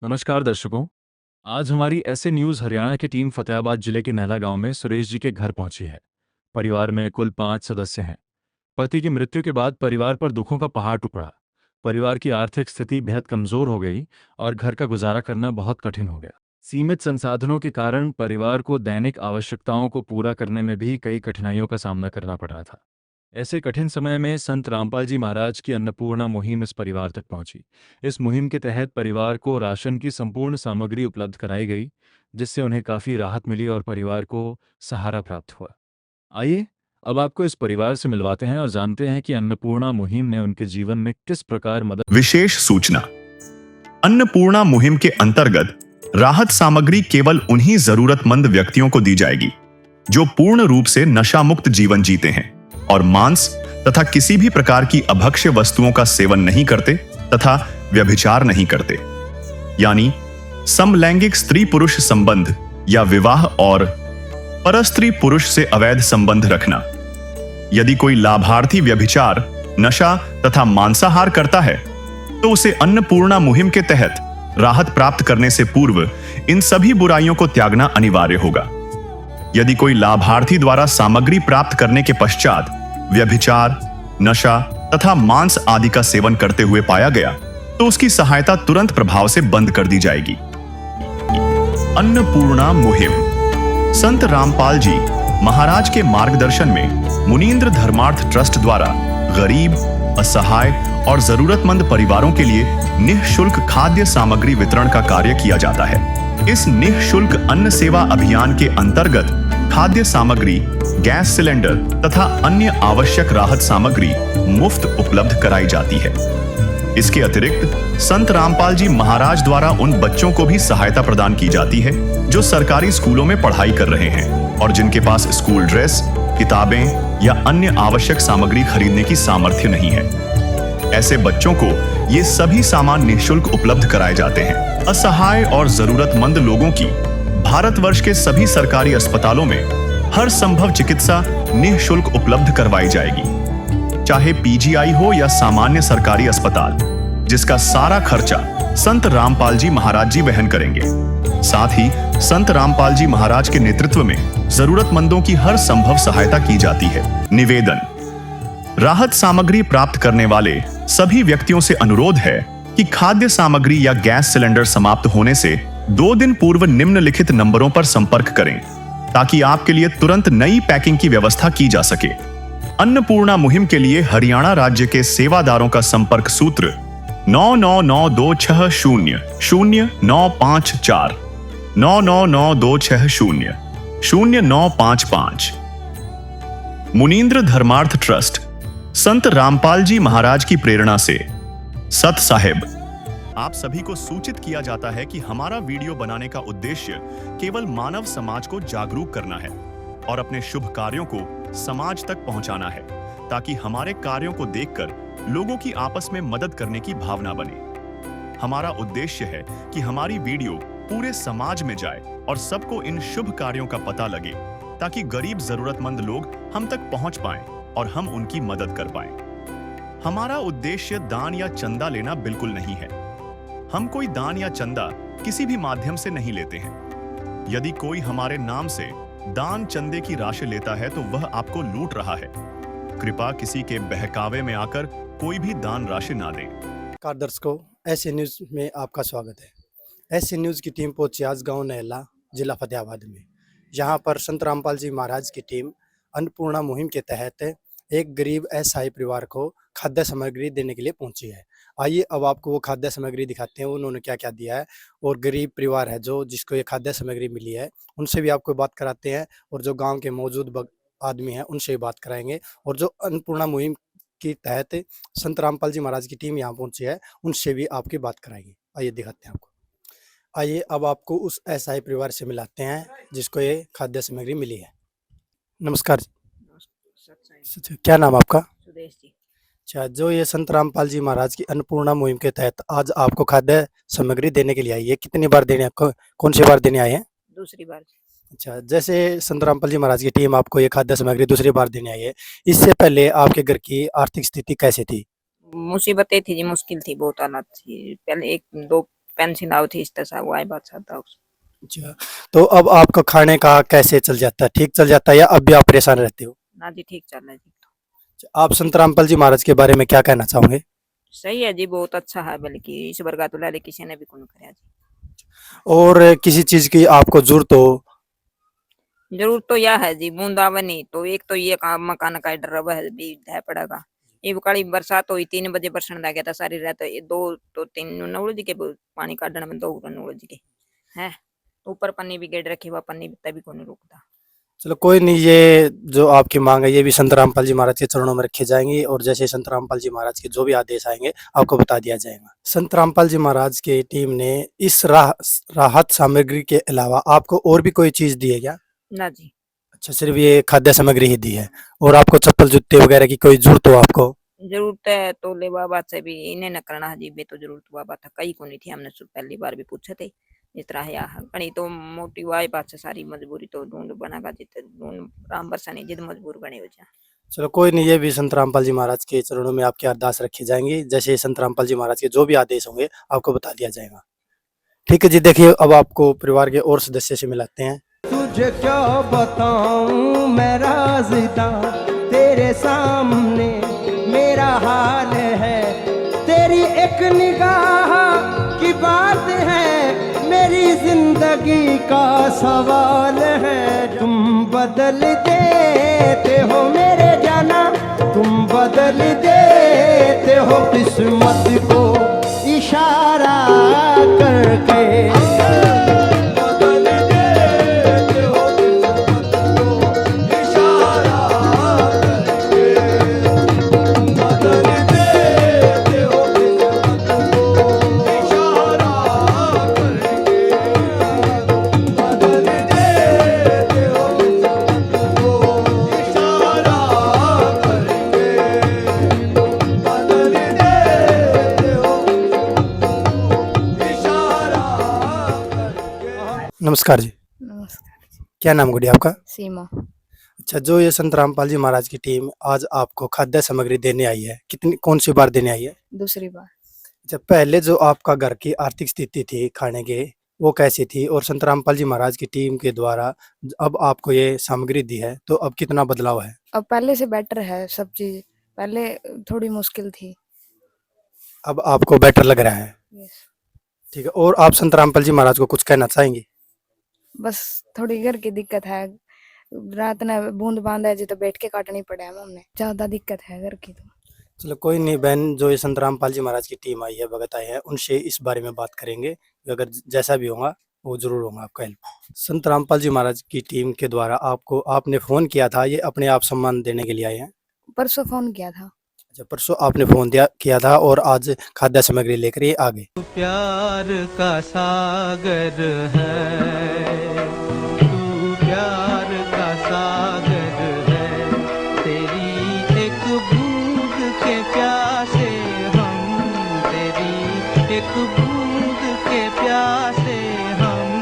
नमस्कार दर्शकों। आज हमारी ऐसे न्यूज़ हरियाणा की टीम फतेहाबाद जिले के नहला गांव में सुरेश जी के घर पहुंची है। परिवार में कुल 5 सदस्य हैं। पति की मृत्यु के बाद परिवार पर दुखों का पहाड़ टूट पड़ा। परिवार की आर्थिक स्थिति बेहद कमजोर हो गई और घर का गुजारा करना बहुत कठिन हो गया। सीमित संसाधनों के कारण परिवार को दैनिक आवश्यकताओं को पूरा करने में भी कई कठिनाइयों का सामना करना पड़ रहा था। ऐसे कठिन समय में संत रामपाल जी महाराज की अन्नपूर्णा मुहिम इस परिवार तक पहुंची। इस मुहिम के तहत परिवार को राशन की संपूर्ण सामग्री उपलब्ध कराई गई, जिससे उन्हें काफ़ी राहत मिली और परिवार को सहारा प्राप्त हुआ। आइए अब आपको इस परिवार से मिलवाते हैं और जानते हैं कि अन्नपूर्णा मुहिम ने उनके जीवन में किस प्रकार मदद। विशेष सूचना। अन्नपूर्णा मुहिम के अंतर्गत राहत सामग्री केवल उन्हीं जरूरतमंद व्यक्तियों को दी जाएगी जो पूर्ण रूप से नशा मुक्त जीवन जीते हैं और मांस तथा किसी भी प्रकार की अभक्ष्य वस्तुओं का सेवन नहीं करते तथा व्यभिचार नहीं करते, यानी समलैंगिक स्त्री पुरुष संबंध या विवाह और परस्त्री पुरुष से अवैध संबंध रखना। यदि कोई लाभार्थी व्यभिचार, नशा तथा मांसाहार करता है तो उसे अन्नपूर्णा मुहिम के तहत राहत प्राप्त करने से पूर्व इन सभी बुराइयों को त्यागना अनिवार्य होगा। यदि कोई लाभार्थी द्वारा सामग्री प्राप्त करने के पश्चात व्यभिचार, नशा तथा मांस आदि का सेवन करते हुए पाया गया तो उसकी सहायता तुरंत प्रभाव से बंद कर दी जाएगी। अन्नपूर्णा मुहिम संत रामपाल जी महाराज के मार्गदर्शन में मुनींद्र धर्मार्थ ट्रस्ट द्वारा गरीब, असहाय और जरूरतमंद परिवारों के लिए निःशुल्क खाद्य सामग्री वितरण का कार्य किया जाता है। इस निःशुल्क अन्न सेवा अभियान के अंतर्गत खाद्य सामग्री, गैस सिलेंडर तथा अन्य आवश्यक राहत सामग्री मुफ्त उपलब्ध कराई जाती है। इसके अतिरिक्त संत रामपाल जी महाराज द्वारा उन बच्चों को भी सहायता प्रदान की जाती है जो सरकारी स्कूलों में पढ़ाई कर रहे हैं और जिनके पास स्कूल ड्रेस, किताबें या अन्य आवश्यक सामग्री खरीदने की सामर्थ्य नहीं है। ऐसे बच्चों को ये सभी सामान निःशुल्क उपलब्ध कराए जाते हैं। असहाय और जरूरतमंद लोगों की भारतवर्ष के सभी सरकारी अस्पतालों में हर संभव चिकित्सा निःशुल्क उपलब्ध करवाई जाएगी, चाहे पीजीआई हो या सामान्य सरकारी अस्पताल, जिसका सारा खर्चा संत रामपाल जी महाराज जी वहन करेंगे। साथ ही संत रामपाल जी महाराज के नेतृत्व में जरूरतमंदों की हर संभव सहायता की जाती है। निवेदन। राहत सामग्री प्राप्त करने वाले सभी व्यक्तियों से अनुरोध है कि खाद्य सामग्री या गैस सिलेंडर समाप्त होने से 2 दिन पूर्व निम्नलिखित नंबरों पर संपर्क करें ताकि आपके लिए तुरंत नई पैकिंग की व्यवस्था की जा सके। अन्नपूर्णा मुहिम के लिए हरियाणा राज्य के सेवादारों का संपर्क सूत्र 9992600954 9992600955। मुनींद्र धर्मार्थ ट्रस्ट संत रामपाल जी महाराज की प्रेरणा से। सत साहेब। आप सभी को सूचित किया जाता है कि हमारा वीडियो बनाने का उद्देश्य केवल मानव समाज को जागरूक करना है और अपने शुभ कार्यों को समाज तक पहुंचाना है ताकि हमारे कार्यों को देखकर लोगों की आपस में मदद करने की भावना बने। हमारा उद्देश्य है कि हमारी वीडियो पूरे समाज में जाए और सबको इन शुभ कार्यों का पता लगे ताकि गरीब जरूरतमंद लोग हम तक पहुंच पाएं और हम उनकी मदद कर पाएं। हमारा उद्देश्य दान या चंदा लेना बिल्कुल नहीं है। हम कोई दान या चंदा किसी भी माध्यम से नहीं लेते हैं। यदि कोई हमारे नाम से दान चंदे की राशि लेता है तो वह आपको लूट रहा है। कृपया किसी के बहकावे में आकर कोई भी दान राशि ना दें। कार दर्शकों, ऐसे न्यूज़ में आपका स्वागत है। ऐसे न्यूज़ की टीम पहुंची आज गांव नहला, जिला फतेहाबाद में। यहाँ पर संत रामपाल जी महाराज की टीम अन्नपूर्णा मुहिम के तहत एक गरीब असहाय परिवार को खाद्य सामग्री देने के लिए पहुंची है। आइए अब आपको वो खाद्य सामग्री दिखाते हैं, उन्होंने क्या क्या दिया है और गरीब परिवार है जो जिसको ये खाद्य सामग्री मिली है उनसे भी आपको बात कराते हैं और जो गांव के मौजूद आदमी हैं उनसे भी बात कराएंगे और जो अन्नपूर्णा मुहिम के तहत संत रामपाल जी महाराज की टीम यहाँ पहुंची है उनसे भी आपकी बात कराएंगे। आइए दिखाते हैं आपको। आइए अब आपको उस असहाय परिवार से मिलाते हैं जिसको ये खाद्य सामग्री मिली है। नमस्कार जी। क्या नाम आपका? सुदेश जी। अच्छा, जो ये संत रामपाल जी महाराज की अन्नपूर्णा मुहिम के तहत आज आपको खाद्य सामग्री देने के लिए आई है, कितनी बार देने कौन सी बार देने आए हैं? दूसरी बार। अच्छा, जैसे संत रामपाल जी महाराज की टीम आपको ये खाद्य सामग्री दूसरी बार देने आई है, इससे पहले आपके घर की आर्थिक स्थिति कैसी थी? मुसीबतें थी जी, मुश्किल थी, बहुत हालात थी। पहले 1-2 पेंशन आओ थी इस तरह वो आई बात चाहता हूँ। अच्छा, तो अब आपका खाने का कैसे चल जाता है? ठीक चल जाता है या अब भी आप परेशान रहते हो? ना जी ठीक चल रहा है जी। आप संत रामपाल जी महाराज के बारे में क्या कहना चाहोगे? सही है जी, बहुत अच्छा है, बल्कि ईश्वर का तुला किसी ने भी कौन कराया जी। और किसी चीज की आपको जरूरत हो? जरूर तो यह है जी, बूंदावनी तो एक तो ये काम मकान का डर वह भी है पड़ेगा। ये काली बरसात हुई 3 बजे बरसन लग गया था सारी रात, ये 2 तो 3 नवल जी के पानी काटने में 2 नवल जी के है। ऊपर पन्नी भी गेट रखी हुआ, पन्नी भी तभी कौन रुकता। चलो कोई नहीं, ये जो आपकी मांग है ये भी संत रामपाल जी महाराज के चरणों में रखी जाएंगी और जैसे संत रामपाल जी महाराज के जो भी आदेश आएंगे आपको बता दिया जाएगा। संत रामपाल जी महाराज की टीम ने इस राहत सामग्री के अलावा आपको और भी कोई चीज दी है क्या? ना जी। अच्छा, सिर्फ ये खाद्य सामग्री ही दी है और आपको चप्पल जूते वगैरह की कोई जरूरत हो आपको? जरूरत है तो ले बाबा से भी इन्हें न करना है जी, बे तो जरूरत बाबा था कहीं को नहीं थी, हमने पहली बार भी पूछे थे इस तरह या कहीं तो मोटी वाई बात से सारी मजबूरी तो ढूंढ बना जितने ढूंढ राम बरसा नहीं जिद मजबूर बने हो जा। चलो कोई नहीं, ये भी संत रामपाल जी महाराज के चरणों में आपकी अरदास रखी जाएंगी। जैसे संत रामपाल जी महाराज के जो भी आदेश होंगे आपको बता दिया जाएगा। ठीक है जी, देखिए अब आपको परिवार के और सदस्य से मिलाते हैं। तुझे क्या बताऊं मैं राज़िदा, तेरे सामने मेरा हाल है। तेरी एक निगाह की बात है, मेरी जिंदगी का सवाल है। तुम बदल देते हो मेरे जाना, तुम बदल देते हो किस्मत को इशारा करके। नमस्कार जी, नमस्कार। क्या नाम गुड़ी आपका? सीमा। अच्छा, जो ये संत रामपाल जी महाराज की टीम आज आपको खाद्य सामग्री देने आई है, कितनी कौन सी बार देने आई है? दूसरी बार। अच्छा, पहले जो आपका घर की आर्थिक स्थिति थी खाने के, वो कैसी थी? और संत रामपाल जी महाराज की टीम के द्वारा अब आपको ये सामग्री दी है तो अब कितना बदलाव है? अब पहले से बेटर है सब चीज, पहले थोड़ी मुश्किल थी। अब आपको बेटर लग रहा है? यस। ठीक है, और आप संत रामपाल जी महाराज को कुछ कहना चाहेंगे? बस थोड़ी घर की दिक्कत है, रात में बूंद बांध है जी तो बैठ के काटनी पड़े हमने, ज्यादा दिक्कत है घर की तो। चलो कोई नहीं बहन, जो ये संत रामपाल जी महाराज की टीम आई है, भगत आए हैं, उनसे इस बारे में बात करेंगे। अगर जैसा भी होगा वो जरूर होगा आपका हेल्प। संत रामपाल जी महाराज की टीम के द्वारा आपको आपने फोन किया था, ये अपने आप सम्मान देने के लिए आए हैं? परसों फोन किया था। अच्छा, परसों आपने फोन किया था और आज खाद्य सामग्री लेकर ये आ गए। प्यार का सागर है, तू प्यार का सागर है। तेरी एक बूंद के प्यासे हम, तेरी एक बूंद के प्यासे हम।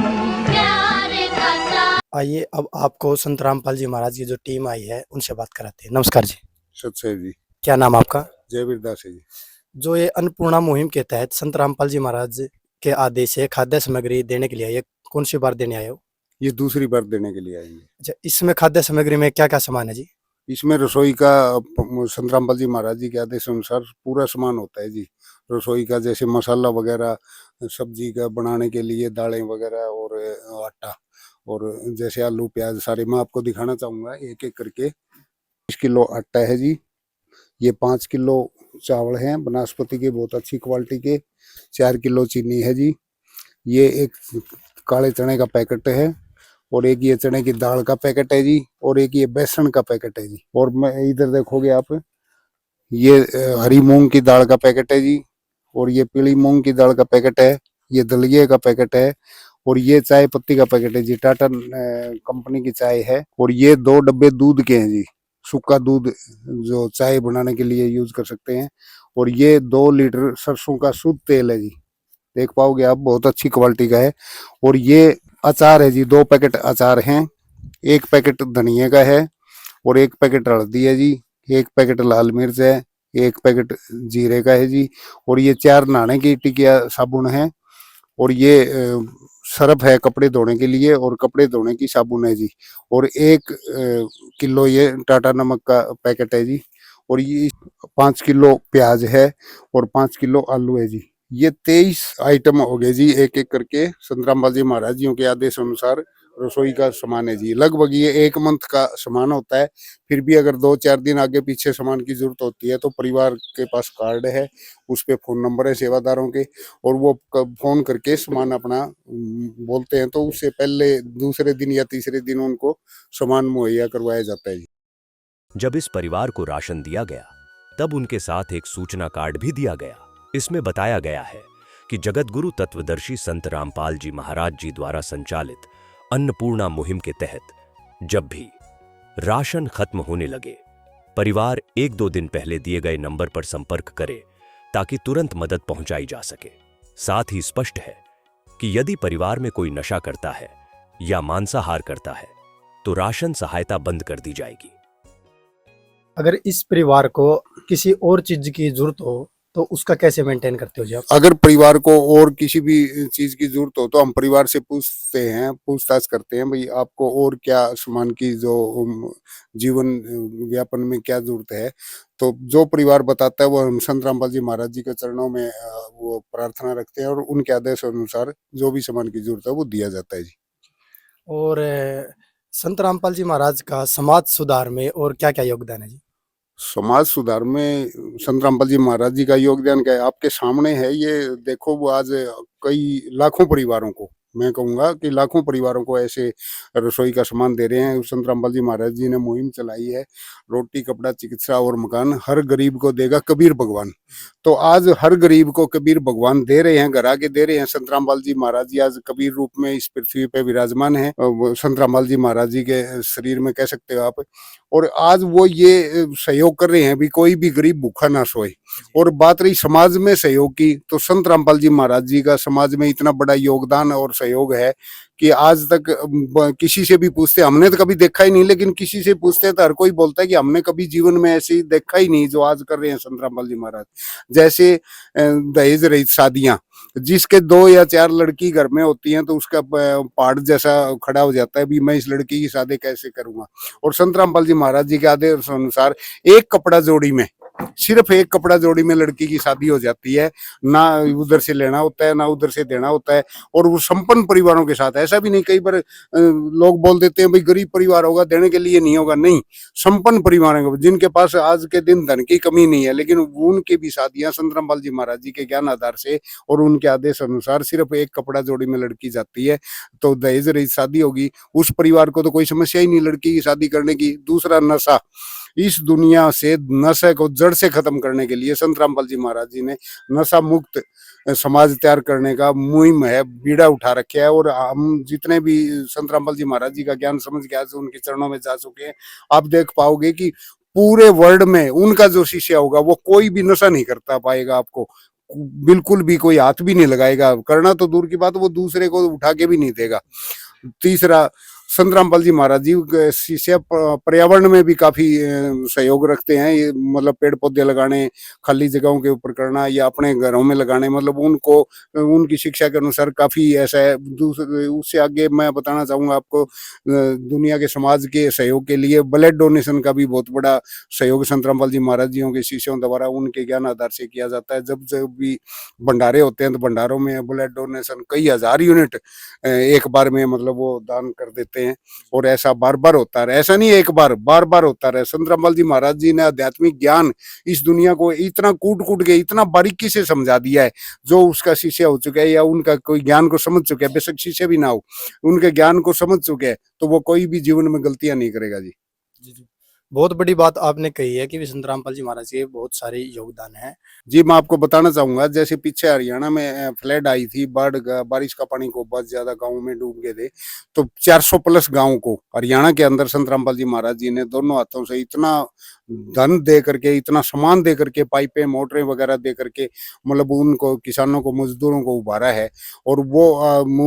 आइए अब आपको संत रामपाल जी महाराज की जो टीम आई है उनसे बात कराते हैं। नमस्कार जी, सत्य जी, क्या नाम आपका? जयवीर दास है जी। जो ये अन्नपूर्णा मुहिम के तहत संत रामपाल जी महाराज के आदेश से खाद्य सामग्री देने के लिए ये कौन सी बार देने आए हो? ये दूसरी बार देने के लिए आएंगे। अच्छा, इसमें खाद्य सामग्री में क्या क्या सामान है जी? इसमें रसोई का संत रामपाल जी महाराज जी के आदेश अनुसार पूरा सामान होता है जी। रसोई का जैसे मसाला वगैरह, सब्जी का बनाने के लिए दालें वगैरह और आटा, और जैसे आलू प्याज सारे मैं आपको दिखाना चाहूँगा एक एक करके। 20 किलो आटा है जी, ये 5 किलो चावल हैं बनास्पति के बहुत अच्छी क्वालिटी के, 4 किलो चीनी है जी, ये एक काले चने का पैकेट है, और एक ये चने की दाल का पैकेट है जी, और एक ये बेसन का पैकेट है जी। और मैं इधर देखोगे आप, ये हरी मूंग की दाल का पैकेट है जी, और ये पीली मूंग की दाल का पैकेट है, ये दलिये का पैकेट है, और ये चाय पत्ती का पैकेट है जी, टाटा कंपनी की चाय है। और ये 2 डब्बे दूध के हैं जी, सूखा दूध जो चाय बनाने के लिए यूज कर सकते हैं। और ये 2 लीटर सरसों का शुद्ध तेल है जी, देख पाओगे आप, बहुत अच्छी क्वालिटी का है। और ये अचार है जी, 2 पैकेट अचार हैं, एक पैकेट धनिया का है, और एक पैकेट हल्दी है जी, एक पैकेट लाल मिर्च है, एक पैकेट जीरे का है जी। और ये 4 नहाने की टिकिया साबुन है, और ये सरफ है कपड़े धोने के लिए और कपड़े धोने की साबुन है जी। और 1 किलो ये टाटा नमक का पैकेट है जी। और ये 5 किलो प्याज है और 5 किलो आलू है जी। ये 23 आइटम हो गए जी, एक एक करके संतराम बाजी महाराज जियों के आदेश अनुसार रसोई का सामान है जी। लगभग ये 1 मंथ का सामान होता है। फिर भी अगर 2-4 दिन आगे पीछे सामान की जरूरत होती है तो परिवार के पास कार्ड है, उस पे फोन नंबर है सेवादारों के, और वो फोन करके सामान अपना बोलते हैं तो उससे पहले दूसरे दिन या तीसरे दिन उनको सामान मुहैया करवाया जाता है जी। जब इस परिवार को राशन दिया गया तब उनके साथ एक सूचना कार्ड भी दिया गया। इसमें बताया गया है कि जगतगुरु तत्वदर्शी संत रामपाल जी महाराज जी द्वारा संचालित अन्नपूर्णा मुहिम के तहत जब भी राशन खत्म होने लगे, परिवार 1-2 दिन पहले दिए गए नंबर पर संपर्क करे ताकि तुरंत मदद पहुंचाई जा सके। साथ ही स्पष्ट है कि यदि परिवार में कोई नशा करता है या मांसाहार करता है तो राशन सहायता बंद कर दी जाएगी। अगर इस परिवार को किसी और चीज की जरूरत हो तो उसका कैसे मेंटेन करते हो जी आप? अगर परिवार को और किसी भी चीज की जरूरत हो तो हम परिवार से पूछताछ करते हैं, भाई आपको और क्या सामान की जो जीवन व्यापन में क्या जरूरत है। तो जो परिवार बताता है वो हम संत रामपाल जी महाराज जी के चरणों में वो प्रार्थना रखते हैं और उनके आदेश अनुसार जो भी सामान की जरूरत है वो दिया जाता है जी। और संत रामपाल जी महाराज का समाज सुधार में और क्या क्या योगदान है जी? समाज सुधार में संत रामपाल जी महाराज जी का योगदान क्या है आपके सामने है। ये देखो वो आज कई लाखों परिवारों को, मैं कहूंगा कि लाखों परिवारों को ऐसे रसोई का सामान दे रहे हैं। संत रामपाल जी महाराज जी ने मुहिम चलाई है, रोटी कपड़ा चिकित्सा और मकान हर गरीब को देगा कबीर भगवान। तो आज हर गरीब को कबीर भगवान दे रहे हैं, घर आके दे रहे हैं। संत रामपाल जी महाराज जी आज कबीर रूप में इस पृथ्वी पे विराजमान है। संत रामपाल जी महाराज जी के शरीर में कह सकते हो आप। और आज वो ये सहयोग कर रहे हैं भी कोई भी गरीब भूखा ना सोए। और बात रही समाज में सहयोग की, तो संत रामपाल जी महाराज जी का समाज में इतना बड़ा योगदान और सहयोग है कि आज तक किसी से भी पूछते, हमने तो कभी देखा ही नहीं, लेकिन किसी से पूछते तो हर कोई बोलता है कि हमने कभी जीवन में ऐसे देखा ही नहीं जो आज कर रहे हैं संत रामपाल जी महाराज। जैसे दहेज रहित शादियां, जिसके 2 या 4 लड़की घर में होती हैं तो उसका पहाड़ जैसा खड़ा हो जाता है भी मैं इस लड़की की शादी कैसे करूंगा। और संत रामपाल जी महाराज जी के आदेश अनुसार एक कपड़ा जोड़ी में, सिर्फ एक कपड़ा जोड़ी में लड़की की शादी हो जाती है। ना उधर से लेना होता है ना उधर से देना होता है। और वो संपन्न परिवारों के साथ, ऐसा भी नहीं कई बार लोग बोल देते हैं भाई गरीब परिवार होगा देने के लिए नहीं होगा, नहीं, संपन्न परिवार जिनके पास आज के दिन धन की कमी नहीं है, लेकिन उनकी भी शादियां संत रामपाल जी महाराज जी के ज्ञान आधार से और उनके आदेश अनुसार सिर्फ एक कपड़ा जोड़ी में लड़की जाती है। तो दहेज रहित शादी होगी, उस परिवार को तो कोई समस्या ही नहीं लड़की की शादी करने की। दूसरा, नशा, इस दुनिया से नशे को जड़ से खत्म करने के लिए संत रामपाल जी महाराज जी ने नशा मुक्त समाज तैयार करने का मुहिम है, बीड़ा उठा रखे है। और हम जितने भी संत रामपाल जी महाराज जी का ज्ञान समझ के आज उनके चरणों में जा चुके हैं, आप देख पाओगे कि पूरे वर्ल्ड में उनका जो शिष्य होगा वो कोई भी नशा नहीं करता पाएगा, आपको बिल्कुल भी कोई हाथ भी नहीं लगाएगा, करना तो दूर की बात, वो दूसरे को उठा के भी नहीं देगा। तीसरा, संत रामपाल जी महाराज जी शिष्य पर्यावरण में भी काफी सहयोग रखते हैं। ये मतलब पेड़ पौधे लगाने, खाली जगहों के ऊपर करना या अपने घरों में लगाने, मतलब उनको उनकी शिक्षा के अनुसार काफी ऐसा है। दूसरे उससे आगे मैं बताना चाहूंगा आपको, दुनिया के समाज के सहयोग के लिए ब्लड डोनेशन का भी बहुत बड़ा सहयोग संत रामपाल जी महाराज जियों के शिष्यों द्वारा उनके ज्ञान आधार से किया जाता है। जब जब भी भंडारे होते हैं तो भंडारों में ब्लड डोनेशन कई हजार यूनिट एक बार में मतलब वो दान कर देते हैं। और ऐसा बार बार होता रहे, ऐसा नहीं एक बार, बार बार होता रहे। संत रामपाल जी महाराज जी ने आध्यात्मिक ज्ञान इस दुनिया को इतना कूट कूट के इतना बारीकी से समझा दिया है। जो उसका शिष्य हो चुका है या उनका कोई ज्ञान को समझ चुका है, बेशक शिष्य भी ना हो, उनके ज्ञान को समझ चुके हैं तो वो कोई भी जीवन में गलतियां नहीं करेगा जी। जी। बहुत बड़ी बात आपने कही है कि संत रामपाल जी महाराज के बहुत सारे योगदान है जी। मैं आपको बताना चाहूंगा, जैसे पीछे हरियाणा में फ्लड आई थी, बाढ़ बारिश का पानी को बहुत ज्यादा गाँव में डूब गए थे, तो 400 प्लस गाँव को हरियाणा के अंदर संत रामपाल जी महाराज जी ने दोनों हाथों से इतना धन दे करके, इतना सामान दे करके, पाइपें मोटरें वगैरह दे करके मतलब उनको किसानों को, मजदूरों को उभारा है। और वो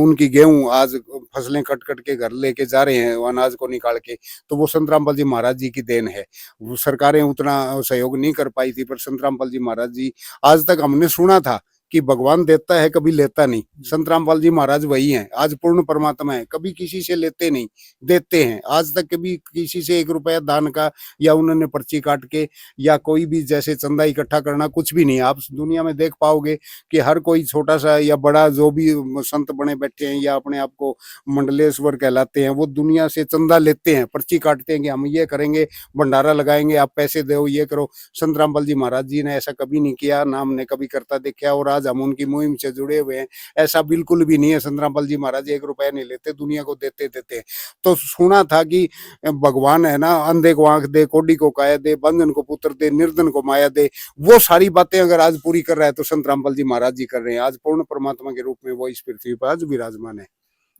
उनकी गेहूं आज फसलें कट कट के घर लेके जा रहे हैं अनाज को निकाल के, तो वो संत रामपाल जी महाराज जी की देन है। वो सरकारें उतना सहयोग नहीं कर पाई थी, पर संत रामपाल जी महाराज जी, आज तक हमने सुना था कि भगवान देता है कभी लेता नहीं। संत रामपाल जी महाराज वही हैं, आज पूर्ण परमात्मा है, कभी किसी से लेते नहीं, देते हैं। आज तक कभी किसी से 1 रुपया दान का या उन्होंने पर्ची काट के या कोई भी जैसे चंदा इकट्ठा करना कुछ भी नहीं। आप दुनिया में देख पाओगे कि हर कोई छोटा सा या बड़ा जो भी संत बने बैठे हैं या अपने आप को मंडलेश्वर कहलाते हैं, वो दुनिया से चंदा लेते हैं, पर्ची काटते हैं कि हम ये करेंगे, भंडारा लगाएंगे, आप पैसे दो, ये करो। संत रामपाल जी महाराज जी ने ऐसा कभी नहीं किया, ना हमने कभी करता देखा, और आज हम उनकी मुहिम से जुड़े हुए हैं। ऐसा बिल्कुल भी नहीं है। संत रामपाल जी महाराज 1 रुपया नहीं लेते, दुनिया को देते देते। तो सुना था कि भगवान है ना, अंधे को आंख दे, कोढ़ी को काया दे, बंधन को पुत्र दे, निर्धन को माया दे। वो सारी बातें अगर आज पूरी कर रहा है तो संत रामपाल जी महाराज जी कर रहे हैं। आज पूर्ण परमात्मा के रूप में वो इस पृथ्वी पर आज विराजमान है।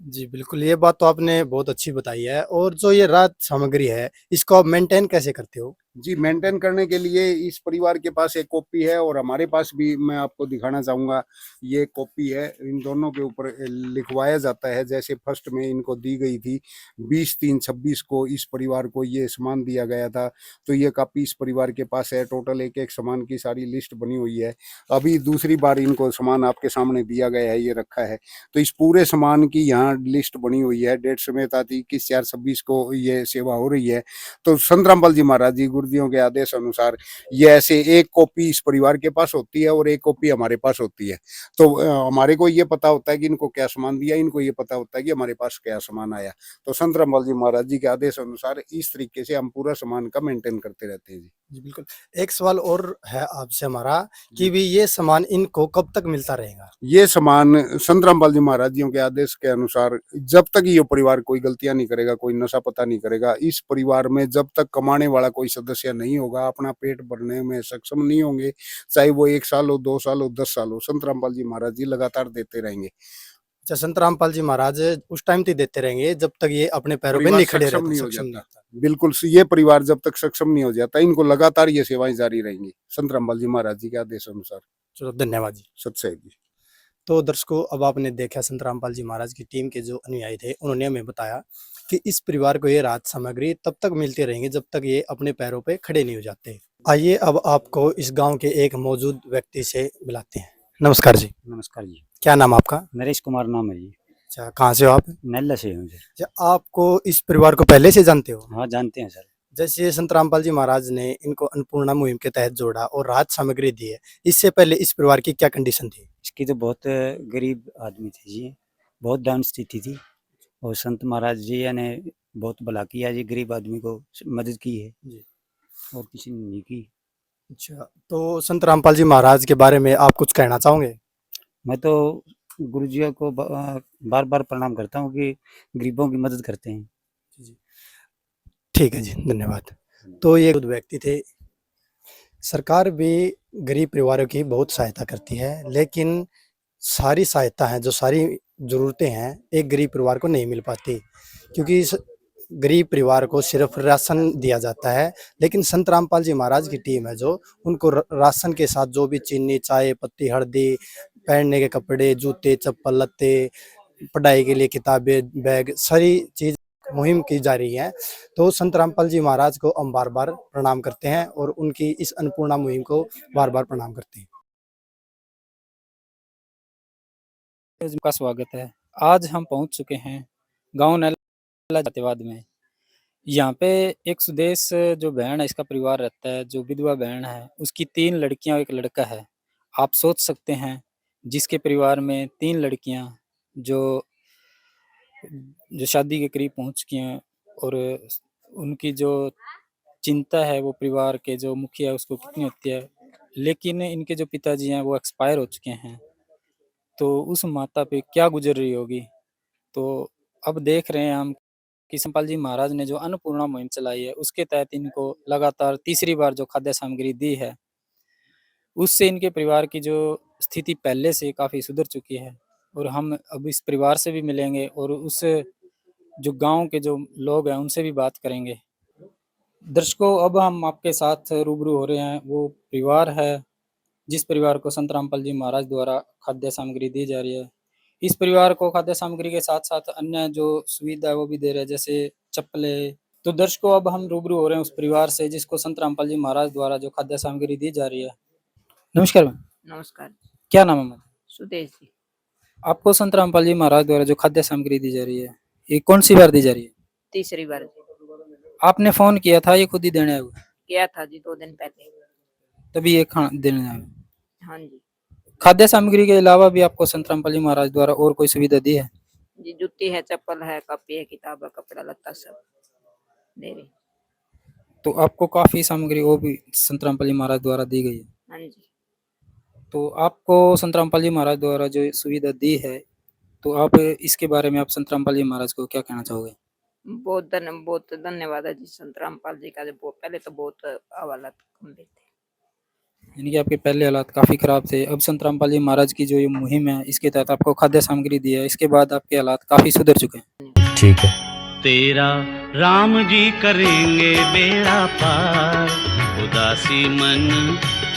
जी बिल्कुल, ये बात तो आपने बहुत अच्छी बताई है। और जो ये राहत सामग्री है, इसको आप मेंटेन कैसे करते हो? जी, मेंटेन करने के लिए इस परिवार के पास एक कॉपी है और हमारे पास भी, मैं आपको दिखाना चाहूँगा, ये कॉपी है। इन दोनों के ऊपर लिखवाया जाता है। जैसे फर्स्ट में इनको दी गई थी 20/3/26 को इस परिवार को ये सामान दिया गया था, तो ये कॉपी इस परिवार के पास है। टोटल एक-एक सामान की सारी लिस्ट बनी हुई है। अभी दूसरी बार इनको सामान आपके सामने दिया गया है, ये रखा है। तो इस पूरे सामान की यहाँ लिस्ट बनी हुई है। डेट समेत आती 21/4/26 को ये सेवा हो रही है। तो संत रामपाल जी महाराज जी गुरुजियों के आदेश अनुसार ये ऐसे एक कॉपी इस परिवार के पास होती है और एक कॉपी हमारे पास होती है। तो हमारे को ये पता होता है कि इनको क्या सामान दिया, इनको ये पता होता है कि हमारे पास क्या सामान आया। तो संत रामपाल जी महाराज जी के आदेश अनुसार इस तरीके से हम पूरा सामान का मेंटेन करते रहते हैं। जी जी बिल्कुल। एक सवाल और है आपसे हमारा कि भी ये सामान इनको कब तक मिलता रहेगा? ये सामान संत रामपाल जी महाराज जी के आदेश के अनुसार जब तक ये परिवार कोई गलतियां नहीं करेगा, कोई नशा पता नहीं करेगा, इस परिवार में जब तक कमाने वाला कोई सदस्य नहीं होगा, अपना पेट भरने में सक्षम नहीं होंगे, चाहे वो 1 साल हो, 2 साल हो, 10 साल हो, संत रामपाल जी महाराज जी लगातार देते रहेंगे। अच्छा, संत रामपाल जी महाराज उस टाइम तक देते रहेंगे जब तक ये अपने पैरों पे परिवार नहीं खड़े सक्षम रहते, नहीं हो सक्षम नहीं जाता। होता। बिल्कुल, ये परिवार जब तक सक्षम नहीं हो जाता, इनको लगातार ये सेवाएं जारी रहेंगी संत रामपाल जी महाराज जी के आदेश अनुसार। चलो धन्यवाद जी। सत्य जी। तो दर्शकों, अब आपने देखा संत रामपाल जी महाराज की टीम के जो अनुयायी थे, उन्होंने हमें बताया कि इस परिवार को ये राहत सामग्री तब तक मिलती रहेंगी जब तक ये अपने पैरों पे खड़े नहीं हो जाते। आइए अब आपको इस गांव के एक मौजूद व्यक्ति से मिलाते हैं। नमस्कार जी। नमस्कार जी। क्या नाम आपका? नरेश कुमार नाम है जी। अच्छा, कहाँ से हो आप? नल्ला से हूँ सर। अच्छा, आपको इस परिवार को पहले से जानते हो? हाँ, जानते हैं सर। जैसे संत रामपाल जी महाराज ने इनको अन्नपूर्णा मुहिम के तहत जोड़ा और राहत सामग्री दी है, इससे पहले इस परिवार की क्या कंडीशन थी? इसकी तो बहुत गरीब आदमी थे जी, बहुत डाउन स्थिति थी और संत महाराज जी ने बहुत भला किया जी, गरीब आदमी को मदद की है जी। और किसी ने नहीं की। अच्छा, तो संत रामपाल जी महाराज के बारे में आप कुछ कहना चाहोगे? मैं तो गुरुजियों को बार-बार प्रणाम करता हूँ कि गरीबों की मदद करते हैं। ठीक है जी, धन्यवाद। तो ये व्यक्ति थे। सरकार भी गरीब परिवारों की बहुत सहायता करती है, लेकिन सारी सहायता है, जो सारी ज़रूरतें हैं, एक गरीब परिवार को नहीं मिल पाती, क्योंकि इस गरीब परिवार को सिर्फ राशन दिया जाता है। लेकिन संत रामपाल जी महाराज की टीम है जो उनको राशन के साथ जो भी चीनी, चाय पत्ती, हल्दी, पहनने के कपड़े, जूते, चप्पल, लत्ते, पढ़ाई के लिए किताबें, बैग, सारी चीज़ मुहिम की जा रही है। तो संत रामपाल जी महाराज को हम बार-बार प्रणाम करते हैं और उनकी इस अन्नपूर्णा मुहिम को बार-बार प्रणाम करते हैं। का स्वागत है। आज हम पहुंच चुके हैं गांव नैला जातिवाद में। यहाँ पे एक सुदेश जो बहन है, इसका परिवार रहता है, जो विधवा बहन है, उसकी 3 लड़कियां और 1 लड़का है। आप सोच सकते हैं, जिसके परिवार में 3 लड़कियां जो जो शादी के करीब पहुंच चुकी हैं और उनकी जो चिंता है वो परिवार के जो मुखिया है उसको कितनी होती है, लेकिन इनके जो पिताजी हैं वो एक्सपायर हो चुके हैं। तो उस माता पे क्या गुजर रही होगी। तो अब देख रहे हैं हम कि संतपाल जी महाराज ने जो अन्नपूर्णा मुहिम चलाई है, उसके तहत इनको लगातार तीसरी बार जो खाद्य सामग्री दी है, उससे इनके परिवार की जो स्थिति पहले से काफ़ी सुधर चुकी है। और हम अब इस परिवार से भी मिलेंगे और उस जो गाँव के जो लोग हैं, उनसे भी बात करेंगे। दर्शकों, अब हम आपके साथ रूबरू हो रहे हैं, वो परिवार है जिस परिवार को संत रामपाल जी महाराज द्वारा खाद्य सामग्री दी जा रही है। इस परिवार को खाद्य सामग्री के साथ-साथ अन्य जो सुविधा है वो भी दे रहे हैं, जैसे चप्पलें। तो दर्शकों, अब हम रूबरू हो रहे हैं उस परिवार से जिसको संत रामपाल जी महाराज द्वारा जो खाद्य सामग्री दी जा रही है। नमस्कार मैम। नमस्कार। क्या नाम है माता? सुदेश जी। आपको संत रामपाल जी महाराज द्वारा जो खाद्य सामग्री दी जा रही है, ये कौन सी बार दी जा रही है? तीसरी बार आपने फोन किया था, ये खुद ही देने आए हुए? किया था जी 2 दिन पहले। तभी ये देने आए हुए? हाँ जी। खाद्य सामग्री के अलावा भी आपको संत रामपाल जी महाराज द्वारा और कोई सुविधा दी है? जी जूती है, चप्पल है, कॉपी है, किताब है, कपड़ा लत्ता सब दे रही। तो आपको काफी सामग्री वो भी संत रामपाल जी महाराज द्वारा दी गई है। हाँ जी। तो आपको संत रामपाल जी महाराज द्वारा जो सुविधा दी है, तो आप इसके बारे में आप संत रामपाल जी महाराज को क्या कहना चाहोगे? बहुत धन्यवाद है जी संत रामपाल जी का। जो पहले तो बहुत हालात गंभीर थे। यानी कि आपके पहले हालात काफी खराब थे, अब संत रामपाल जी महाराज की जो ये मुहिम है, इसके तहत आपको खाद्य सामग्री दी है, इसके बाद आपके हालात काफी सुधर चुके हैं। ठीक है। तेरा राम जी करेंगे बेड़ा पार, उदासी मन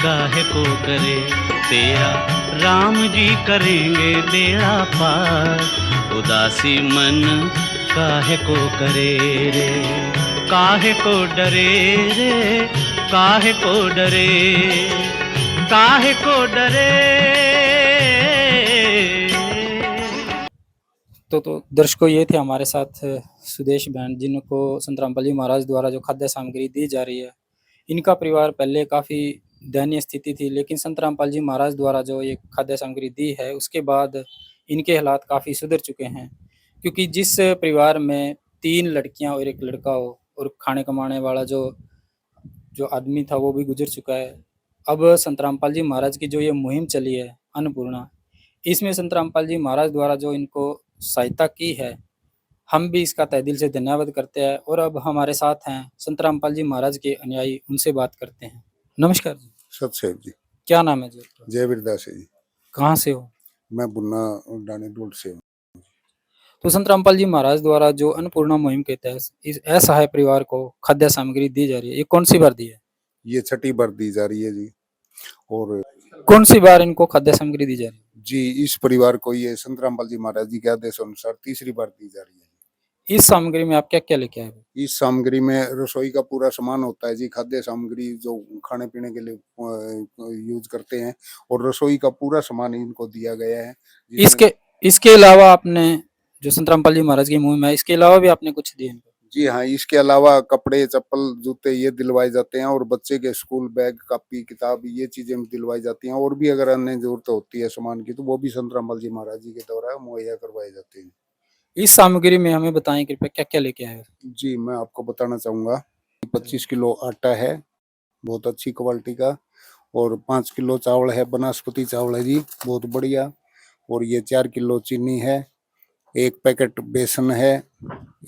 काहे को करे। तेरा राम जी करेंगे बेड़ा पार, उदासी मन काहे को करे रे। काहे को डरे रे, काहे को डरे, काहे को डरे। तो दर्शकों, ये थे हमारे साथ सुदेश बहन, जिनको संत रामपाल जी महाराज द्वारा जो खाद्य सामग्री दी जा रही है। इनका परिवार पहले काफ़ी दयनीय स्थिति थी, लेकिन संत रामपाल जी महाराज द्वारा जो ये खाद्य सामग्री दी है, उसके बाद इनके हालात काफ़ी सुधर चुके हैं। क्योंकि जिस परिवार में 3 लड़कियां और 1 लड़का हो, और खाने कमाने वाला जो जो आदमी था वो भी गुजर चुका है। अब संत रामपाल जी महाराज की जो ये मुहिम चली है अन्नपूर्णा, इसमें संत रामपाल जी महाराज द्वारा जो इनको सहायता की है, हम भी इसका तहे दिल से धन्यवाद करते हैं। और अब हमारे साथ हैं संत रामपाल जी महाराज के अनुयायी, उनसे बात करते हैं। नमस्कार जी। सतसेव जी। क्या नाम है जी आपका? जय वीरदास जी। कहाँ से हो? मैं बुन्ना डानी डोल से हूँ। तो संत रामपाल जी महाराज द्वारा जो अन्नपूर्णा मुहिम के तहत इस असहाय परिवार को खाद्य सामग्री दी जा रही है, ये कौन सी बार दी है? ये छठी बार दी जा रही है जी। और कौन सी बार इनको खाद्य सामग्री दी जा रही है? जी, इस परिवार को ये संत रामपाल जी महाराज जी के आदेश अनुसार तीसरी बार दी जा रही है। इस सामग्री में आप क्या क्या लेके आए हो? इस सामग्री में रसोई का पूरा सामान होता है जी, खाद्य सामग्री जो खाने पीने के लिए यूज करते हैं, और रसोई का पूरा सामान इनको दिया गया है। इसके इसके अलावा आपने जो संत रामपाल जी महाराज की मुहिम है, इसके अलावा भी आपने कुछ दिए इनको? जी हाँ, इसके अलावा कपड़े, चप्पल, जूते ये दिलवाए जाते हैं, और बच्चे के स्कूल बैग, कॉपी, किताब ये चीजें दिलवाई जाती हैं। और भी अगर अन्य जरूरत होती है सामान की, तो वो भी संत रामपाल जी महाराज जी के द्वारा मुहैया करवाई जाती है। इस सामग्री में हमें बताएं कृपया, क्या क्या लेके आए हो? जी, मैं आपको बताना चाहूंगा, 25 किलो आटा है बहुत अच्छी क्वालिटी का, और 5 किलो चावल है, बनास्पति चावल है जी, बहुत बढ़िया। और ये 4 किलो चीनी है, 1 पैकेट बेसन है,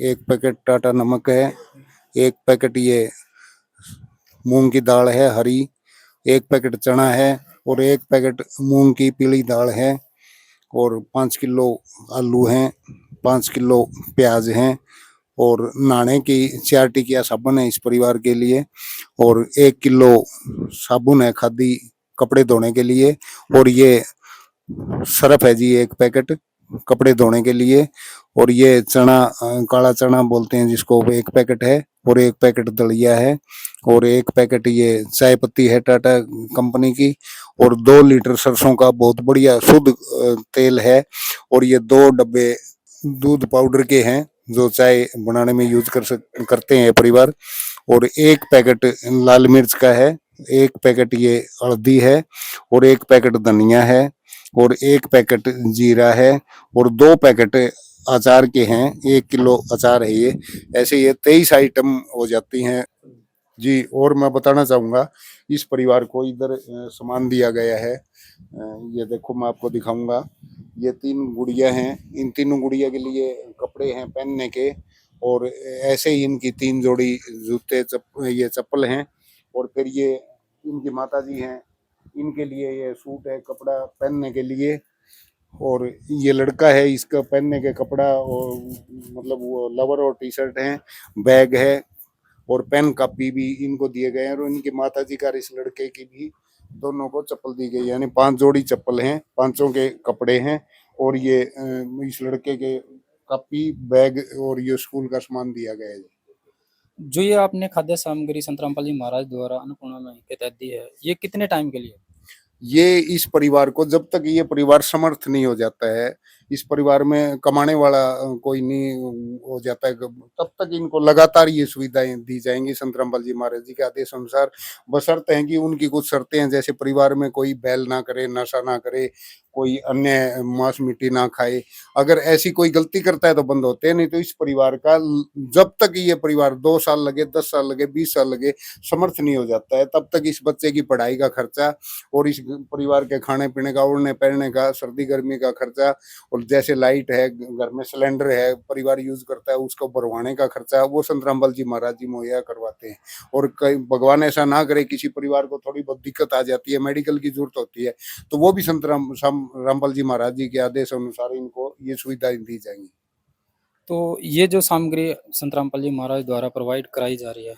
1 पैकेट टाटा नमक है, 1 पैकेट ये मूंग की दाल है हरी, 1 पैकेट चना है, और 1 पैकेट मूंग की पीली दाल है, और 5 किलो आलू हैं, 5 किलो प्याज हैं, और नहाने की 4 टिकिया साबुन है इस परिवार के लिए, और 1 किलो साबुन है खादी कपड़े धोने के लिए, और ये सर्फ है जी 1 पैकेट कपड़े धोने के लिए, और ये चना काला चना बोलते हैं जिसको, वो 1 पैकेट है, और 1 पैकेट दलिया है, और 1 पैकेट ये चाय पत्ती है टाटा कंपनी की, और 2 लीटर सरसों का बहुत बढ़िया शुद्ध तेल है, और ये 2 डब्बे दूध पाउडर के हैं जो चाय बनाने में यूज करते हैं परिवार, और 1 पैकेट लाल मिर्च का है, 1 पैकेट ये हल्दी है, और 1 पैकेट धनिया है, और 1 पैकेट जीरा है, और 2 पैकेट अचार के हैं, 1 किलो अचार है ये। ऐसे ये 23 आइटम हो जाती हैं जी। और मैं बताना चाहूंगा, इस परिवार को इधर सामान दिया गया है, ये देखो मैं आपको दिखाऊंगा, ये 3 गुड़िया हैं, इन तीनों गुड़िया के लिए कपड़े हैं पहनने के, और ऐसे ही इनकी 3 जोड़ी जूते ये चप्पल हैं, और फिर ये इनकी माता जी हैं, इनके लिए ये सूट है कपड़ा पहनने के लिए, और ये लड़का है इसका पहनने के कपड़ा, और मतलब वो लोवर और टी शर्ट है, बैग है, और पेन कापी भी इनको दिए गए हैं, और इनकी माता जी का इस लड़के की भी दोनों को चप्पल दी गई, यानी 5 जोड़ी चप्पल हैं, पांचों के कपड़े हैं, और ये इस लड़के के कापी, बैग और ये स्कूल का सामान दिया गया है। जो ये आपने खाद्य सामग्री संत रामपाल जी महाराज द्वारा अन्नपूर्णा में के तहत दी है, ये कितने टाइम के लिए? ये इस परिवार को, जब तक ये परिवार समर्थ नहीं हो जाता है, इस परिवार में कमाने वाला कोई नहीं हो जाता है, तब तक इनको लगातार ये सुविधाएं दी जाएंगी संत रामपाल जी महाराज जी के आदेश अनुसार, बशर्ते हैं कि उनकी कुछ शर्तें हैं, जैसे परिवार में कोई बैल ना करे, नशा ना करे, कोई अन्य मांस मिट्टी ना खाए। अगर ऐसी कोई गलती करता है तो बंद होते हैं, नहीं तो इस परिवार का जब तक ये परिवार 2 साल लगे, 10 साल लगे, 20 साल लगे, समर्थ नहीं हो जाता है, तब तक इस बच्चे की पढ़ाई का खर्चा और इस परिवार के खाने पीने का, ओढ़ने पहनने का, सर्दी गर्मी का खर्चा, और जैसे लाइट है, घर में सिलेंडर है, परिवार यूज करता है, उसको भरवाने का खर्चा वो संत रामपाल जी महाराज जी मुहैया करवाते हैं। और कई भगवान ऐसा ना करे, किसी परिवार को थोड़ी बहुत दिक्कत आ जाती है, मेडिकल की जरूरत होती है, तो वो भी संत रामपाल जी महाराज जी के आदेश अनुसार इनको ये सुविधाएं दी जाएंगी। तो ये जो सामग्री संत रामपाल जी महाराज द्वारा प्रोवाइड कराई जा रही है,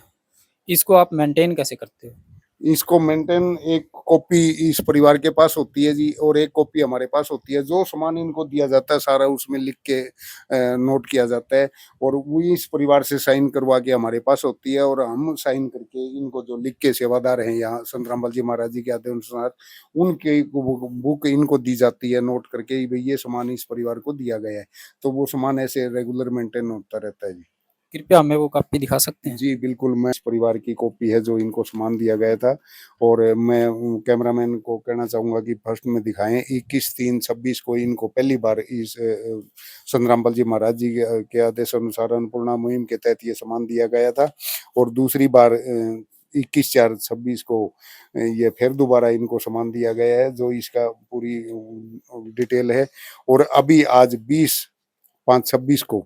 इसको आप मेंटेन कैसे करते हो? इसको मेंटेन, एक कॉपी इस परिवार के पास होती है जी, और एक कॉपी हमारे पास होती है। जो सामान इनको दिया जाता है सारा उसमें लिख के नोट किया जाता है, और वो इस परिवार से साइन करवा के हमारे पास होती है, और हम साइन करके इनको, जो लिख के सेवादार हैं यहाँ संत रामपाल जी महाराज जी के आदेश अनुसार, उनके बुक इनको दी जाती है नोट करके, भाई ये सामान इस परिवार को दिया गया है, तो वो सामान ऐसे रेगुलर मेंटेन होता रहता है जी। कृपया हमें वो कॉपी दिखा सकते हैं? जी, बिल्कुल, मैं इस परिवार की कॉपी है जो इनको सामान दिया गया था, और मैं कैमरामैन को कहना चाहूँगा कि फर्स्ट में दिखाएँ, 21/3/26 को इनको पहली बार इस संत रामपाल जी महाराज जी के आदेश अनुसार अन्नपूर्णा मुहिम के तहत ये सामान दिया गया था, और दूसरी बार 21/4/26 को ये फिर दोबारा इनको सामान दिया गया है, जो इसका पूरी डिटेल है। और अभी आज 20/5/26 को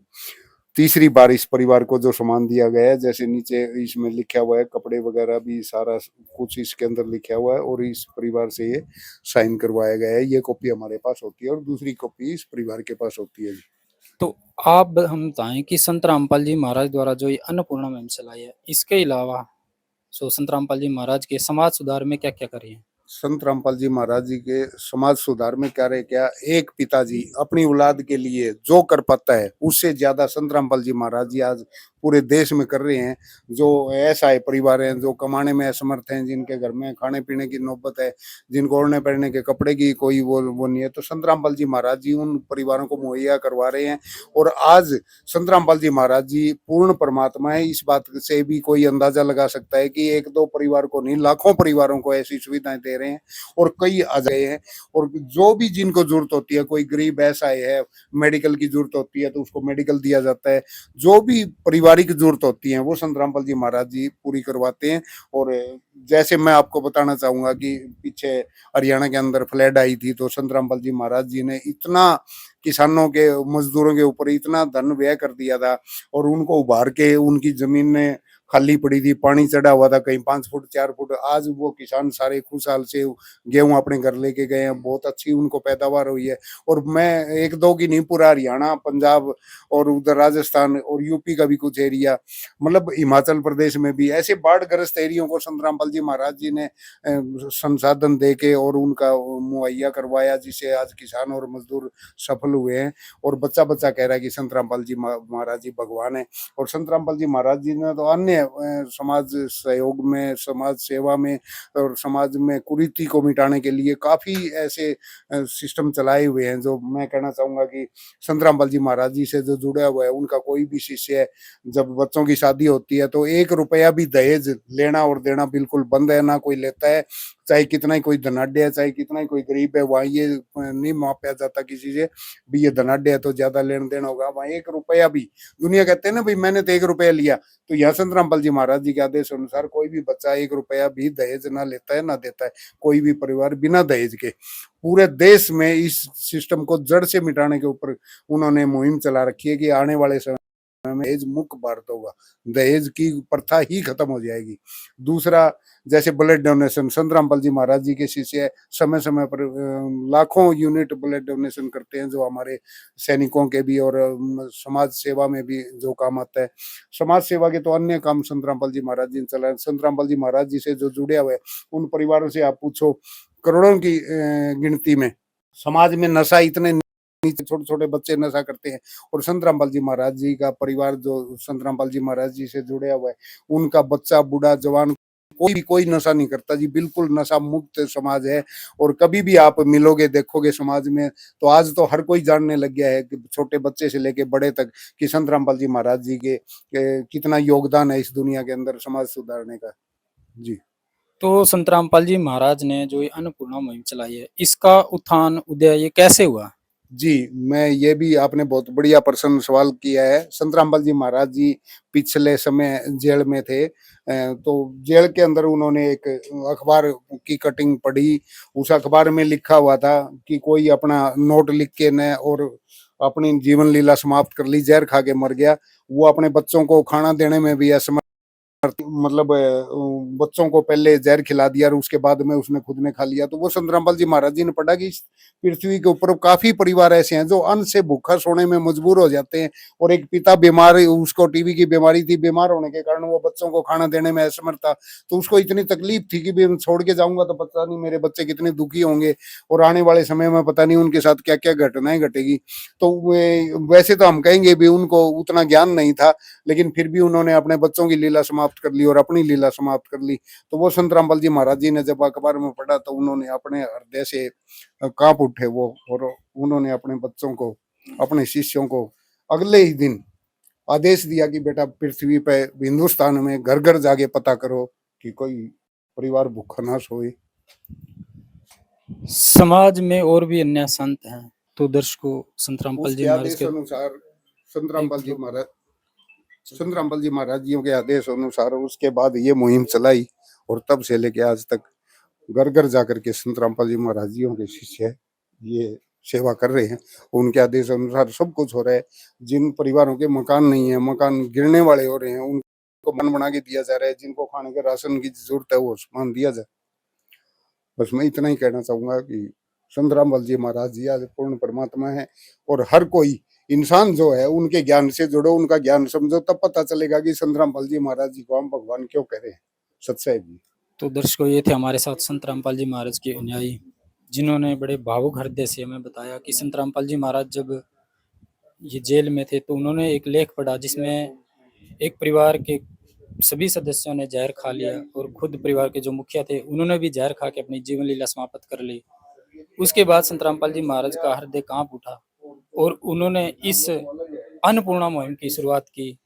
तीसरी बार इस परिवार को जो सामान दिया गया है, जैसे नीचे इसमें लिखा हुआ है, कपड़े वगैरह भी सारा कुछ इसके अंदर लिखा हुआ है, और इस परिवार से ये साइन करवाया गया है। ये कॉपी हमारे पास होती है, और दूसरी कॉपी इस परिवार के पास होती है जी। तो आप हम बताएं कि संत रामपाल जी महाराज द्वारा जो ये अन्नपूर्णा मुहिम चलाई है, इसके अलावा संत रामपाल जी महाराज के समाज सुधार में क्या क्या करे हैं? संत रामपाल जी महाराज जी के समाज सुधार में क्या रहे, क्या एक पिताजी अपनी औलाद के लिए जो कर पाता है, उससे ज्यादा संत रामपाल जी महाराज जी आज पूरे देश में कर रहे हैं। जो ऐसा है परिवार हैं जो कमाने में असमर्थ हैं, जिनके घर में खाने पीने की नौबत है, जिनको ओढ़ने पहनने के कपड़े की कोई वो नहीं है, तो संत रामपाल जी महाराज जी उन परिवारों को मुहैया करवा रहे हैं। और आज संत रामपाल जी महाराज जी पूर्ण परमात्मा है, इस बात से भी कोई अंदाजा लगा सकता है कि एक दो परिवार को नहीं, लाखों परिवारों को ऐसी सुविधाएं दे रहे हैं, और कई आ गए हैं। और जो भी जिनको जरूरत होती है, कोई गरीब ऐसा है, मेडिकल की जरूरत होती है तो उसको मेडिकल दिया जाता है, जो भी पारिवारिक जरूरत होती है वो संत रामपाल जी महाराज जी पूरी करवाते हैं। और जैसे मैं आपको बताना चाहूंगा कि पीछे हरियाणा के अंदर फ्लड आई थी, तो संत रामपाल जी महाराज जी ने इतना किसानों के, मजदूरों के ऊपर इतना धन व्यय कर दिया था, और उनको उभार के, उनकी जमीन में खाली पड़ी थी, पानी चढ़ा हुआ था कहीं 5 फुट 4 फुट, आज वो किसान सारे खुशहाल से गेहूं अपने घर लेके गए हैं, बहुत अच्छी उनको पैदावार हुई है। और मैं एक दो की नहीं, पूरा हरियाणा, पंजाब और उधर राजस्थान और यूपी का भी कुछ एरिया, मतलब हिमाचल प्रदेश में भी ऐसे बाढ़ ग्रस्त एरियो को संत रामपाल जी महाराज जी ने संसाधन दे के और उनका मुहैया करवाया, जिससे आज किसान और मजदूर सफल हुए हैं। और बच्चा बच्चा कह रहा है कि संत रामपाल जी महाराज जी भगवान है। और संत रामपाल जी महाराज जी ने तो अन्य समाज सहयोग में, समाज सेवा में और समाज में कुरीति को मिटाने के लिए काफी ऐसे सिस्टम चलाए हुए हैं, जो मैं कहना चाहूंगा कि संत रामपाल जी महाराज जी से जो जुड़ा हुआ है, उनका कोई भी शिष्य है, जब बच्चों की शादी होती है तो 1 रुपया भी दहेज लेना और देना बिल्कुल बंद है, ना कोई लेता है। चाहे कितना ही कोई धनाढ्य है, चाहे कितना ही कोई गरीब है, वहाँ ये नहीं मापा जाता किसी से भी ये धनाढ्य है तो ज्यादा लेन देन होगा। वहाँ 1 रुपया भी, दुनिया कहते हैं ना भाई मैंने तो 1 रुपया लिया, तो यहाँ संत रामपाल जी महाराज जी के आदेश अनुसार कोई भी बच्चा 1 रुपया भी दहेज ना लेता है, ना देता है। कोई भी परिवार बिना दहेज के, पूरे देश में इस सिस्टम को जड़ से मिटाने के ऊपर उन्होंने मुहिम चला रखी है कि आने वाले समय में दहेज मुक्त भारत होगा, दहेज की प्रथा ही खत्म हो जाएगी। दूसरा, जैसे ब्लड डोनेशन, संत रामपाल जी महाराज जी के शिष्य समय समय पर लाखों यूनिट ब्लड डोनेशन करते हैं, जो हमारे सैनिकों के भी और समाज सेवा में भी जो काम आता है। समाज सेवा के तो अन्य काम संत रामपाल जी महाराज जी ने चलाए। संत रामपाल जी महाराज जी से जो जुड़े हुए उन परिवारों से आप पूछो, करोड़ों की गिनती में समाज में नशा इतने नीचे, छोटे छोटे बच्चे नशा करते हैं। और संत रामपाल जी महाराज जी का परिवार जो संत रामपाल जी महाराज जी से जुड़े हुआ है, उनका बच्चा बूढ़ा जवान कोई नशा नहीं करता जी, बिल्कुल नशा मुक्त समाज है। और कभी भी आप मिलोगे देखोगे समाज में, तो आज तो हर कोई जानने लग गया है कि छोटे बच्चे से लेके बड़े तक कि संत रामपाल जी महाराज जी के कितना योगदान है इस दुनिया के अंदर समाज सुधारने का जी। तो संत रामपाल जी महाराज ने जो ये अन्नपूर्णा मुहिम चलाई है, इसका उत्थान उदय ये कैसे हुआ? जी, मैं ये भी आपने बहुत बढ़िया प्रश्न सवाल किया है। संत रामपाल जी महाराज जी पिछले समय जेल में थे, तो जेल के अंदर उन्होंने एक अखबार की कटिंग पढ़ी। उस अखबार में लिखा हुआ था कि कोई अपना नोट लिख के न और अपनी जीवन लीला समाप्त कर ली, जहर खा के मर गया। वो अपने बच्चों को खाना देने में भी असमर्थ, मतलब बच्चों को पहले जहर खिला दिया और उसके बाद में उसने खुद ने खा लिया। तो वो संत रामपाल जी महाराज जी ने पढ़ा कि इस पृथ्वी के ऊपर काफी परिवार ऐसे हैं जो अन्न से भूखा सोने में मजबूर हो जाते हैं, और एक पिता बीमार, उसको टीबी की बीमारी थी, बीमार होने के कारण वो बच्चों को खाना देने में असमर्थ था। तो उसको इतनी तकलीफ थी कि भी मैं छोड़ के जाऊंगा तो पता नहीं मेरे बच्चे कितने दुखी होंगे, और आने वाले समय में पता नहीं उनके साथ क्या क्या घटनाएं घटेगी। तो वैसे तो हम कहेंगे भी उनको उतना ज्ञान नहीं था, लेकिन फिर भी उन्होंने अपने बच्चों की लीला समाप्त कर ली और अपनी लीला समाप्त कर ली। तो वो संत रामपाल जी महाराज जी ने जब अखबार में पढ़ा तो उन्होंने अपने हृदय से कांप उठे वो, और उन्होंने अपने बच्चों को, अपने शिष्यों को अगले ही दिन आदेश दिया कि बेटा पृथ्वी पे हिंदुस्तान में घर घर जाके पता करो कि कोई परिवार भूखा ना सोए। समाज में और भी अन्य संत हैं, तो दर्शकों संत रामपाल जी उसके महाराज आदेश के अनुसार संत रामपाल जी महाराज जी के आदेश अनुसार उसके बाद ये मुहिम चलाई, और तब से लेके आज तक घर घर जाकर के संत रामपाल जी महाराज जी के शिष्य ये सेवा कर रहे हैं। उनके आदेश अनुसार सब कुछ हो रहा है। जिन परिवारों के मकान नहीं है, मकान गिरने वाले हो रहे हैं, उनको मन बना के दिया जा रहा है। जिनको खाने के राशन की जरूरत है वो सामान दिया जाए। बस मैं इतना ही कहना चाहूंगा कि संत रामपाल जी महाराज जी आज पूर्ण परमात्मा है, और हर कोई इंसान जो है उनके ज्ञान से जुड़ो, उनका ज्ञान समझो, तब पता चलेगा कि संत रामपाल जी महाराज जी को हम भगवान क्यों कह रहे हैं। सच्चाई जी। तो दर्शकों ये थे हमारे साथ संत रामपाल जी महाराज के अनुयायी, जिन्होंने बड़े भावुक हृदय से हमें बताया कि संत रामपाल जी महाराज जब ये जेल में थे तो उन्होंने एक लेख पढ़ा जिसमें एक परिवार के सभी सदस्यों ने जहर खा लिया, और खुद परिवार के जो मुखिया थे उन्होंने भी जहर खा के अपनी जीवन लीला समाप्त कर ली। उसके बाद संत रामपाल जी महाराज का हृदय कांप उठा और उन्होंने इस अन्नपूर्णा मुहिम की शुरुआत की,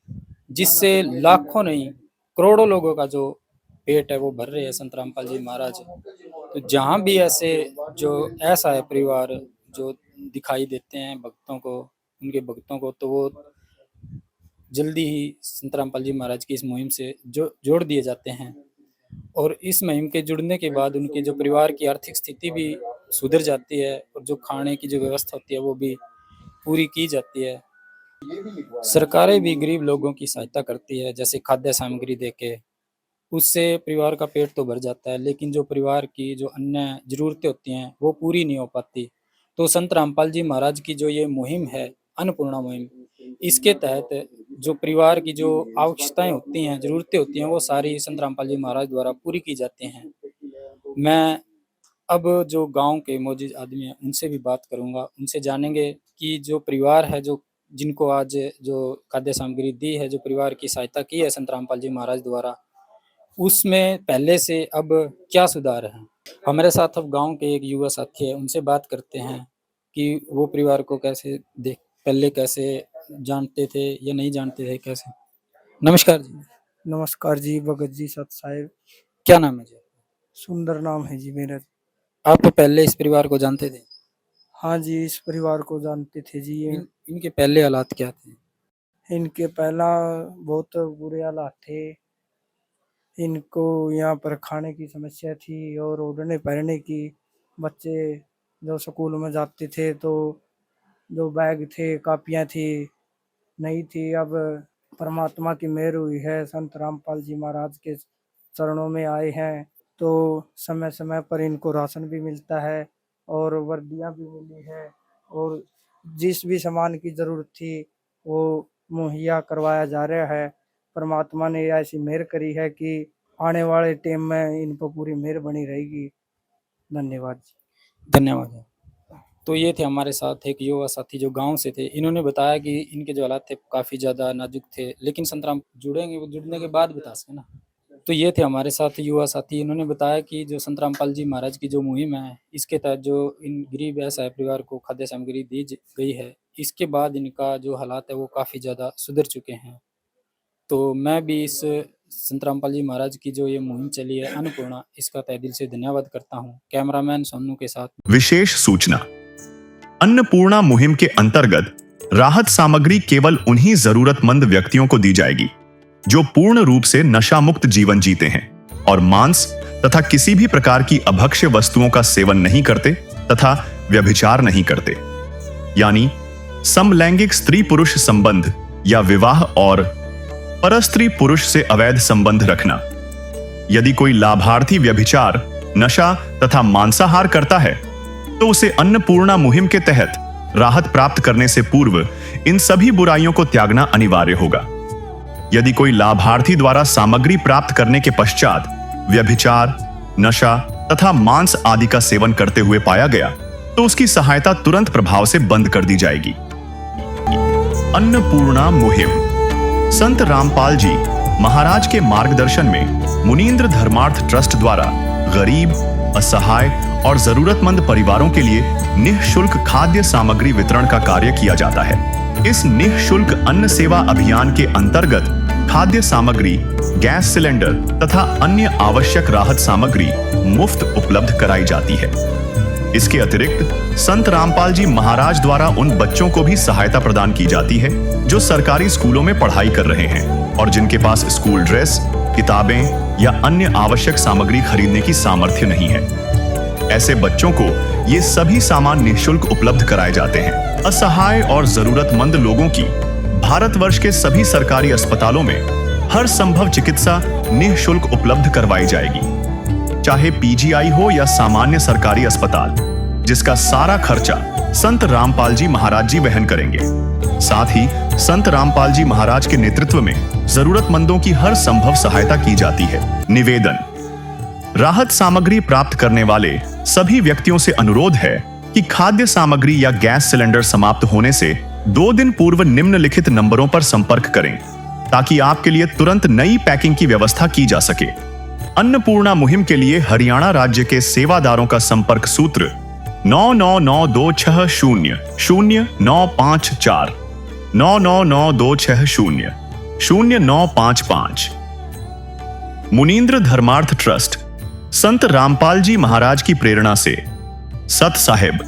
जिससे लाखों नहीं करोड़ों लोगों का जो पेट है वो भर रहे हैं संत रामपाल जी महाराज। तो जहाँ भी ऐसे जो ऐसा है परिवार जो दिखाई देते हैं भक्तों को, उनके भक्तों को, तो वो जल्दी ही संत रामपाल जी महाराज की इस मुहिम से जो जोड़ दिए जाते हैं, और इस मुहिम के जुड़ने के बाद उनके जो परिवार की आर्थिक स्थिति भी सुधर जाती है, और जो खाने की जो व्यवस्था होती है वो भी पूरी की जाती है। सरकारें भी गरीब लोगों की सहायता करती है, जैसे खाद्य सामग्री देके, उससे परिवार का पेट तो भर जाता है, लेकिन जो परिवार की जो अन्य जरूरतें होती हैं वो पूरी नहीं हो पाती। तो संत रामपाल जी महाराज की जो ये मुहिम है अन्नपूर्णा मुहिम, इसके तहत जो परिवार की जो आवश्यकताएं होती हैं, जरूरतें होती हैं, वो सारी संत रामपाल जी महाराज द्वारा पूरी की जाती हैं। मैं अब जो गांव के मौजूद आदमी हैं उनसे भी बात करूंगा, उनसे जानेंगे कि जो परिवार है, जो जिनको आज जो खाद्य सामग्री दी है, जो परिवार की सहायता की है संत रामपाल जी महाराज द्वारा, उसमें पहले से अब क्या सुधार है। हमारे साथ अब गांव के एक युवा साथी है, उनसे बात करते हैं कि वो परिवार को कैसे देख, पहले कैसे जानते थे या नहीं जानते थे, कैसे। नमस्कार जी। नमस्कार जी, भगत जी सत साहेब। क्या नाम है जी? सुंदर नाम है जी मेरा। आप पहले इस परिवार को जानते थे? हाँ जी, इस परिवार को जानते थे जी। इनके पहले हालात क्या थे? इनके पहला बहुत बुरे हालात थे। इनको यहाँ पर खाने की समस्या थी और ओढ़ने पहनने की। बच्चे जो स्कूल में जाते थे तो जो बैग थे, कापियाँ थी, नहीं थी। अब परमात्मा की मेहर हुई है, संत रामपाल जी महाराज के चरणों में आए हैं, तो समय समय पर इनको राशन भी मिलता है और वर्दियाँ भी मिली है, और जिस भी सामान की ज़रूरत थी वो मुहैया करवाया जा रहा है। परमात्मा ने ऐसी मेहर करी है कि आने वाले टाइम में इन पर पूरी मेहर बनी रहेगी। धन्यवाद जी। धन्यवाद। तो ये थे हमारे साथ एक युवा साथी जो गांव से थे। इन्होंने बताया कि इनके जो हालात थे काफ़ी ज़्यादा नाजुक थे, लेकिन संतराम जुड़ेंगे, वो जुड़ने के बाद बता सके ना। तो ये थे हमारे साथ युवा साथी। इन्होंने बताया कि जो संत रामपाल जी महाराज की जो मुहिम है, इसके तहत जो इन गरीब असहाय परिवार को खाद्य सामग्री दी गई है, इसके बाद इनका जो हालात है वो काफ़ी ज़्यादा सुधर चुके हैं। तो मैं भी इस संत रामपाल जी महाराज की जो ये मुहिम चली है अन्नपूर्णा, इसका तहे दिल से धन्यवाद करता हूँ। कैमरामैन सोनू के साथ। विशेष सूचना। अन्नपूर्णा मुहिम के अंतर्गत राहत सामग्री केवल उन्हीं जरूरतमंद व्यक्तियों को दी जाएगी जो पूर्ण रूप से नशा मुक्त जीवन जीते हैं और मांस तथा किसी भी प्रकार की अभक्ष्य वस्तुओं का सेवन नहीं करते तथा व्यभिचार नहीं करते, यानी समलैंगिक स्त्री पुरुष संबंध या विवाह और परस्त्री पुरुष से अवैध संबंध रखना। यदि कोई लाभार्थी व्यभिचार, नशा तथा मांसाहार करता है तो उसे अन्नपूर्णा मुहिम के तहत राहत प्राप्त करने से पूर्व इन सभी बुराइयों को त्यागना अनिवार्य होगा। यदि कोई लाभार्थी द्वारा सामग्री प्राप्त करने के पश्चात व्यभिचार, नशा तथा मांस आदि का सेवन करते हुए पाया गया तो उसकी सहायता तुरंत प्रभाव से बंद कर दी जाएगी। अन्नपूर्णा मुहिम। संत रामपाल जी महाराज के मार्गदर्शन में मुनींद्र धर्मार्थ ट्रस्ट द्वारा गरीब, असहाय और जरूरतमंद परिवारों के लिए निःशुल्क खाद्य सामग्री वितरण का कार्य किया जाता है। इस निःशुल्क अन्न सेवा अभियान के अंतर्गत खाद्य सामग्री, गैस सिलेंडर तथा अन्य आवश्यक राहत सामग्री मुफ्त उपलब्ध कराई जाती है। इसके अतिरिक्त संत रामपाल जी महाराज द्वारा उन बच्चों को भी सहायता प्रदान की जाती है जो सरकारी स्कूलों में पढ़ाई कर रहे हैं और जिनके पास स्कूल ड्रेस, किताबें या अन्य आवश्यक सामग्री खरीदने की सामर्थ्य नहीं है। ऐसे बच्चों को ये सभी सामान निःशुल्क उपलब्ध कराए जाते हैं। असहाय और जरूरतमंद लोगों की भारतवर्ष के सभी सरकारी अस्पतालों में हर संभव चिकित्सा निःशुल्क उपलब्ध करवाई जाएगी, चाहे पीजीआई हो या सामान्य सरकारी अस्पताल, जिसका सारा खर्चा संत रामपाल जी महाराज जी वहन करेंगे। साथ ही संत रामपाल जी महाराज के नेतृत्व में जरूरतमंदों की हर संभव सहायता की जाती है। निवेदन। राहत सामग्री प्राप्त करने वाले सभी व्यक्तियों से अनुरोध है कि खाद्य सामग्री या गैस सिलेंडर समाप्त होने से 2 दिन पूर्व निम्नलिखित नंबरों पर संपर्क करें ताकि आपके लिए तुरंत नई पैकिंग की व्यवस्था की जा सके। अन्नपूर्णा मुहिम के लिए हरियाणा राज्य के सेवादारों का संपर्क सूत्र 9992600954 9992600955। मुनींद्र धर्मार्थ ट्रस्ट संत रामपाल जी महाराज की प्रेरणा से सत साहिब